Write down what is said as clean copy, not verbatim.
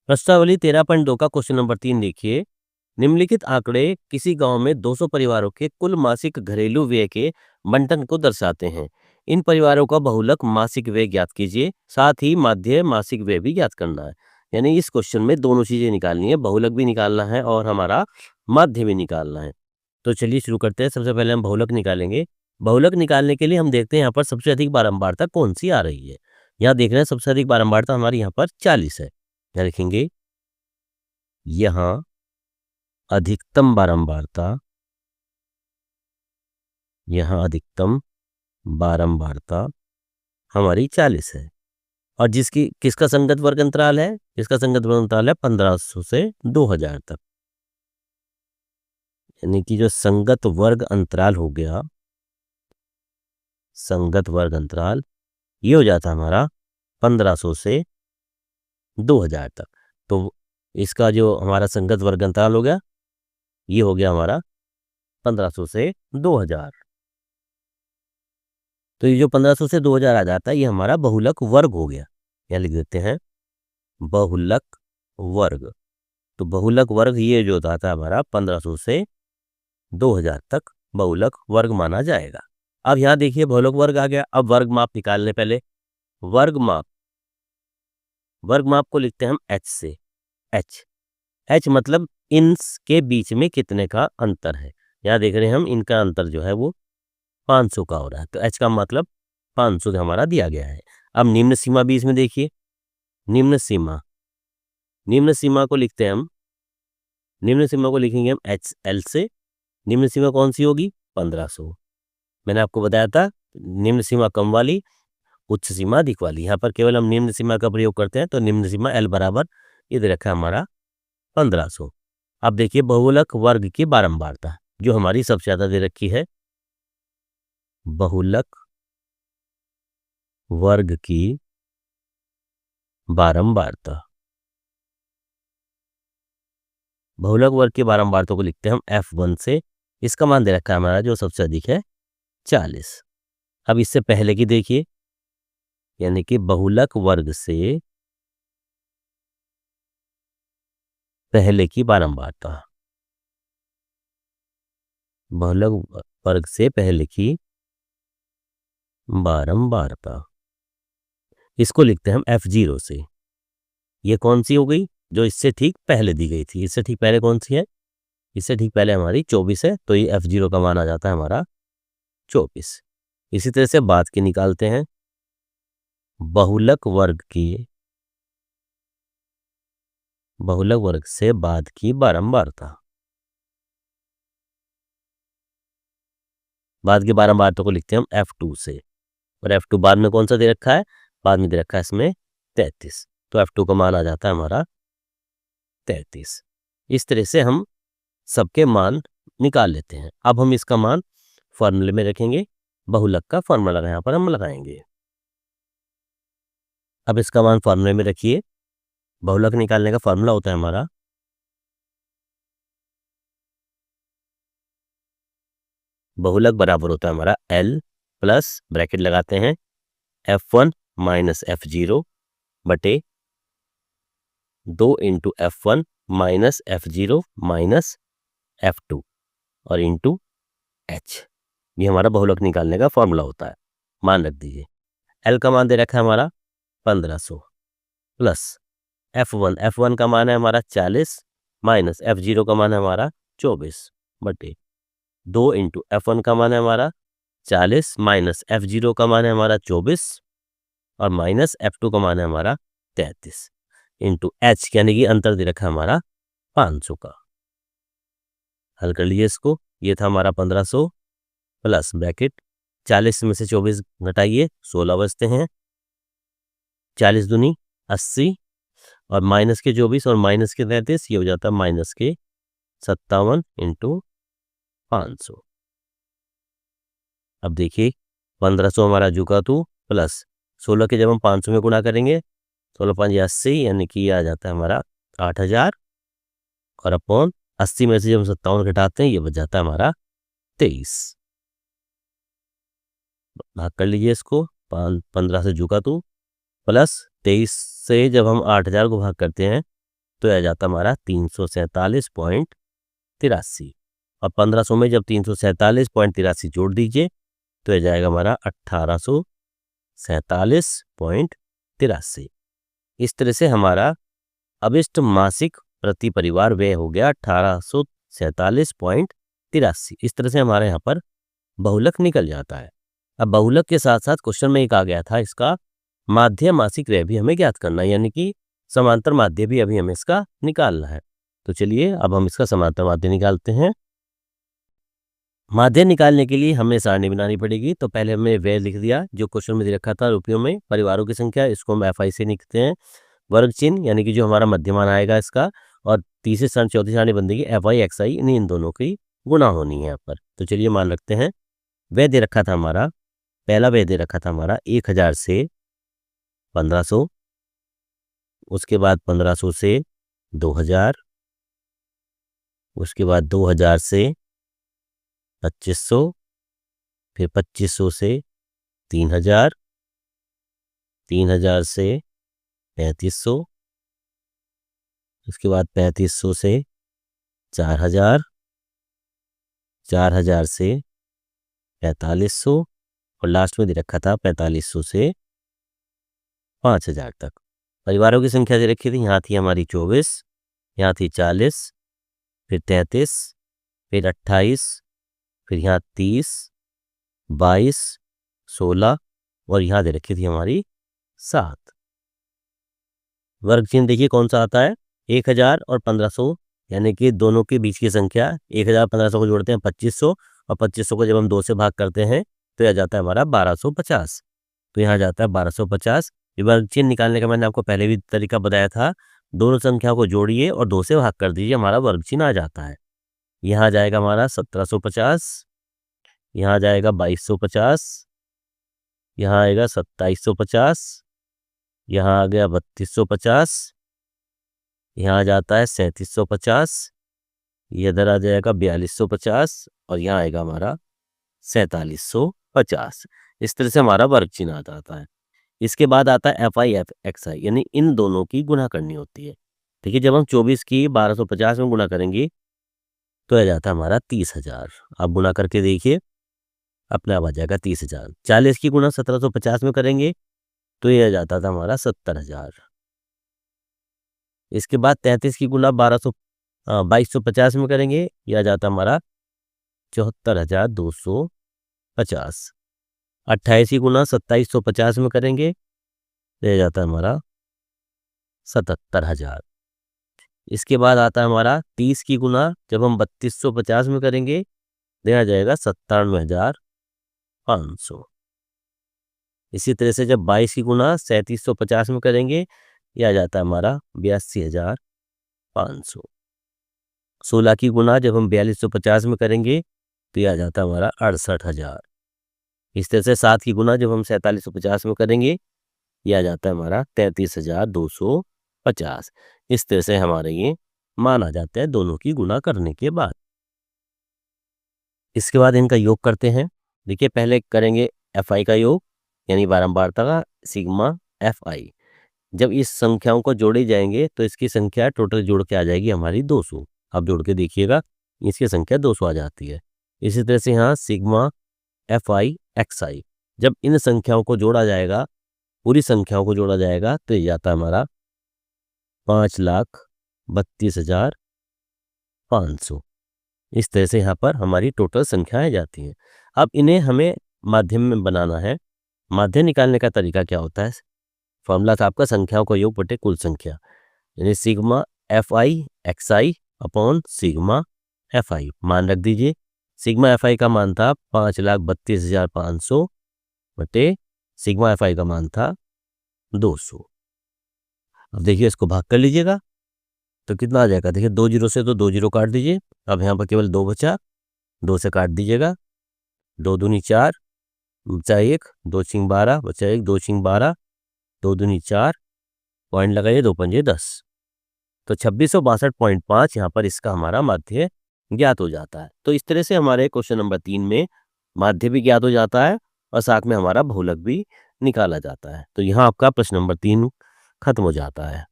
प्रश्नावली 13.2 का question number 3 देखिए। निम्नलिखित आंकड़े किसी गांव में 200 परिवारों के कुल मासिक घरेलू व्यय के बंटन को दर्शाते हैं। इन परिवारों का बहुलक मासिक व्यय ज्ञात कीजिए, साथ ही माध्य मासिक व्यय भी ज्ञात करना है। यानी इस क्वेश्चन में दोनों चीजें निकालनी है, बहुलक भी निकालना है और हमारा माध्य भी निकालना है। तो चलिए शुरू करते हैं। सबसे पहले हम बहुलक निकालेंगे। बहुलक निकालने के लिए हम देखते हैं यहाँ पर सबसे अधिक बारंबारता कौन सी आ रही है। यहाँ देख रहे हैं सबसे अधिक बारंबारता हमारी यहाँ पर 40 है। यहाँ लिखेंगे यहाँ अधिकतम बारंबारता, यहाँ अधिकतम बारंबारता हमारी 40 है। और किसका संगत वर्ग अंतराल है? इसका संगत वर्ग अंतराल है 1500 से 2000 तक। यानी कि जो संगत वर्ग अंतराल हो गया, संगत वर्ग अंतराल ये हो जाता हमारा 1500 से 2000 तक। तो इसका जो हमारा संगत वर्ग अंतराल हो गया, ये हो गया हमारा 1500 से 2000। तो ये जो 1500 से 2000 आ जाता है, ये हमारा बहुलक वर्ग हो गया। यहाँ लिख देते हैं बहुलक वर्ग। तो बहुलक वर्ग ये जो आता है हमारा 1500 से 2000 तक बहुलक वर्ग माना जाएगा। अब यहाँ देखिए बहुलक वर्ग आ गया। अब वर्ग माप निकालने पहले वर्ग माप को लिखते हैं हम एच से। एच मतलब इनके बीच में कितने का अंतर है। यहाँ देख रहे हैं हम इनका अंतर जो है वो 500 का हो रहा है। तो एच का मतलब 500 हमारा दिया गया है। अब निम्न सीमा भी इसमें देखिए, निम्न सीमा को लिखते हैं हम, निम्न सीमा को लिखेंगे हम एच एल से। निम्न सीमा कौन सी होगी? 1500। मैंने आपको बताया था निम्न सीमा कम वाली, उच्च सीमा अधिक वाली। यहाँ पर केवल हम निम्न सीमा का प्रयोग करते हैं। तो निम्न सीमा एल बराबर इधर रखा हमारा 1500। अब देखिए बहुलक वर्ग की बारंबारता जो हमारी सबसे ज्यादा दे रखी है, बहुलक वर्ग की बारंबारता। बहुलक वर्ग की बारंबारता को लिखते हैं हम F1 से। इसका मान दे रखा है हमारा जो सबसे अधिक है 40। अब इससे पहले की देखिए, यानी कि बहुलक वर्ग से पहले की बारंबारता, बहुलक वर्ग से पहले की बारंबारता, इसको लिखते हैं हम F0 से। ये कौन सी हो गई? जो इससे ठीक पहले दी गई थी। इससे ठीक पहले कौन सी है? इससे ठीक पहले हमारी 24 है। तो ये F0 का मान आ जाता है हमारा 24। इसी तरह से बाद की निकालते हैं, बहुलक वर्ग से बाद की बारंबारता। बाद की बारंबारता को लिखते हैं हम F2 से। और F2 बाद में कौन सा दे रखा है? बाद में दे रखा है इसमें 33। तो F2 का मान आ जाता है हमारा 33। इस तरह से हम सबके मान निकाल लेते हैं। अब हम इसका मान फॉर्मूले में रखेंगे। बहुलक का फॉर्मूला यहाँ पर हम लगाएंगे। अब इसका मान फॉर्मूले में रखिए। बहुलक निकालने का फॉर्मूला होता है हमारा बहुलक बराबर होता है हमारा L प्लस ब्रैकेट लगाते हैं F1 माइनस F0 बटे 2 into F1 minus F0 minus F2 और इंटू H। ये हमारा बहुलक निकालने का फॉर्मूला होता है। मान रख दीजिए। L का मान दे रखा है हमारा 1500 प्लस F1 का मान है हमारा 40 माइनस F0 का मान है हमारा 24 बटे 2 इंटू F1 का मान है हमारा 40 माइनस F0 का मान है हमारा 24 और माइनस F2 का मान है हमारा 33 इंटू H, यानी कि अंतर दे रखा है हमारा 500 का। हल कर लीजिए इसको। ये था हमारा 1500 प्लस ब्रैकेट 40 में से 24 घटाइए 16 बचते हैं। 40 दूनी 80 और माइनस के 24 और माइनस के 33, ये हो जाता है माइनस के 57 इंटू 500। अब देखिए 1500 हमारा झुका तो प्लस 16 के जब हम 500 में गुणा करेंगे 16 5 80, यानी कि ये आ जाता है हमारा 8000 और अपॉन 80 में से जब हम 57 घटाते हैं ये बच जाता है हमारा 23। भाग कर लीजिए इसको। 15 से झुका तो प्लस 23 से जब हम 8000 को भाग करते हैं तो आ जाता हमारा 347.83 और 1500 में जब 347.83 जोड़ दीजिए तो आ जाएगा हमारा 1847.83। इस तरह से हमारा अभिष्ट मासिक प्रति परिवार व्यय हो गया 1847.83। इस तरह से हमारे यहाँ पर बहुलक निकल जाता है। अब बहुलक के साथ साथ क्वेश्चन में एक आ गया था इसका माध्य मासिक व्यय भी हमें ज्ञात करना है, यानी कि समांतर माध्य भी अभी हमें इसका निकालना है। तो चलिए अब हम इसका समांतर माध्य निकालते हैं। माध्य निकालने के लिए हमें सारणी बनानी पड़ेगी। तो पहले हमने व्यय लिख दिया जो क्वेश्चन में दे रखा था रुपयों में, परिवारों की संख्या, इसको हम FI से लिखते हैं। वर्ग चिन्ह यानी कि जो हमारा मध्यमान आएगा इसका, और तीसरी सारणी चौथी सारणी बन देगी FI XI, इन दोनों की गुणा होनी है यहाँ पर। तो चलिए मान रखते हैं व्यय दे रखा था हमारा, पहला व्यय दे रखा था हमारा 1000 से 1500, उसके बाद 1500 से 2000, उसके बाद 2000 से 2500, फिर 2500 से 3000, 3000 से 3500, उसके बाद 3500 से 4000, 4000 से 4500 और लास्ट में दे रखा था 4500 से 5000 तक। परिवारों की संख्या दे रखी थी, यहाँ थी हमारी 24, यहाँ थी 40, फिर 33, फिर 28, फिर यहाँ 30, 22, 16 और यहाँ दे रखी थी हमारी 7। वर्ग चिन्ह देखिए कौन सा आता है, 1000 और 1500 यानी कि दोनों के बीच की संख्या। 1000 1500 को जोड़ते हैं 2500 और 2500 को जब हम 2 से भाग करते हैं तो यह जाता है हमारा 1250। तो यहाँ जाता है 1250। वर्ग चिन्ह निकालने का मैंने आपको पहले भी तरीका बताया था, दोनों संख्याओं को जोड़िए और 2 से भाग कर दीजिए, हमारा वर्ग चिन्ह आ जाता है। यहाँ जाएगा हमारा 1750, यहाँ जाएगा 2250, यहाँ आएगा 2750, यहाँ आ गया 3250, यहाँ जाता है 3750, ये इधर आ जाएगा 4250 और यहाँ आएगा हमारा 4750। इस तरह से हमारा वर्ग चिन्ह आ जाता है। इसके बाद आता है FI XI, यानी इन दोनों की गुणा करनी होती है। देखिए जब हम 24 की 1250 में गुणा करेंगे तो आ जाता है हमारा 30,000। आप गुणा करके देखिए अपने आप आ जाएगा 30,000। 40 की गुणा 1750 में करेंगे तो ये आ जाता था हमारा 70,000। इसके बाद 33 की गुणा 2250 में करेंगे, यह आ जाता हमारा 74,250। 28 की गुणा 2750 में करेंगे तो यह जाता है हमारा 77,000। इसके बाद आता है हमारा 30 की गुणा जब हम 3250 में करेंगे तो आ जाएगा 97,500। इसी तरह से जब 22 की गुणा 3750 में करेंगे यह आ जाता है हमारा 82,500। 16 की गुणा जब हम 4250 में करेंगे तो यह आ जाता है हमारा 68,000। इस तरह से 7 की गुणा जब हम 4750 में करेंगे यह आ जाता है हमारा 33,250। इस तरह से हमारे ये मान आ जाते हैं दोनों की गुणा करने के बाद। इसके बाद इनका योग करते हैं। देखिए पहले करेंगे FI का योग यानी बारंबारता का सिग्मा FI। जब इस संख्याओं को जोड़े जाएंगे तो इसकी संख्या टोटल जोड़ के आ जाएगी हमारी 200। आप जोड़ के देखिएगा इसकी संख्या 200 आ जाती है। इसी तरह से यहाँ सिग्मा FI XI, जब इन संख्याओं को जोड़ा जाएगा, पूरी संख्याओं को जोड़ा जाएगा तो ये जाता है हमारा 5,32,500। इस तरह से यहाँ पर हमारी टोटल संख्याएं जाती हैं। अब इन्हें हमें माध्यम में बनाना है। माध्य निकालने का तरीका क्या होता है, फॉर्मूला था आपका संख्याओं का योग बटे कुल संख्या, यानी sigma FI XI upon sigma FI। मान रख दीजिए सिग्मा FI का मान था 5,32,500 बटे सिग्मा FI का मान था 200। अब देखिए इसको भाग कर लीजिएगा तो कितना आ जाएगा। देखिए 2 जीरो से तो 2 जीरो काट दीजिए, अब यहाँ पर केवल 2 बचा, 2 से काट दीजिएगा, 2 दूनी 4 बचा 1, 2 छिंग 12 बचा 1, 2 छिंग 12, 2 दूनी 4, पॉइंट लगाइए 2 पंजे 10, तो 2662.5 यहाँ पर इसका हमारा माध्य ज्ञात हो जाता है। तो इस तरह से हमारे क्वेश्चन नंबर 3 में माध्य भी ज्ञात हो जाता है और साथ में हमारा बहुलक भी निकाला जाता है। तो यहाँ आपका प्रश्न नंबर 3 खत्म हो जाता है।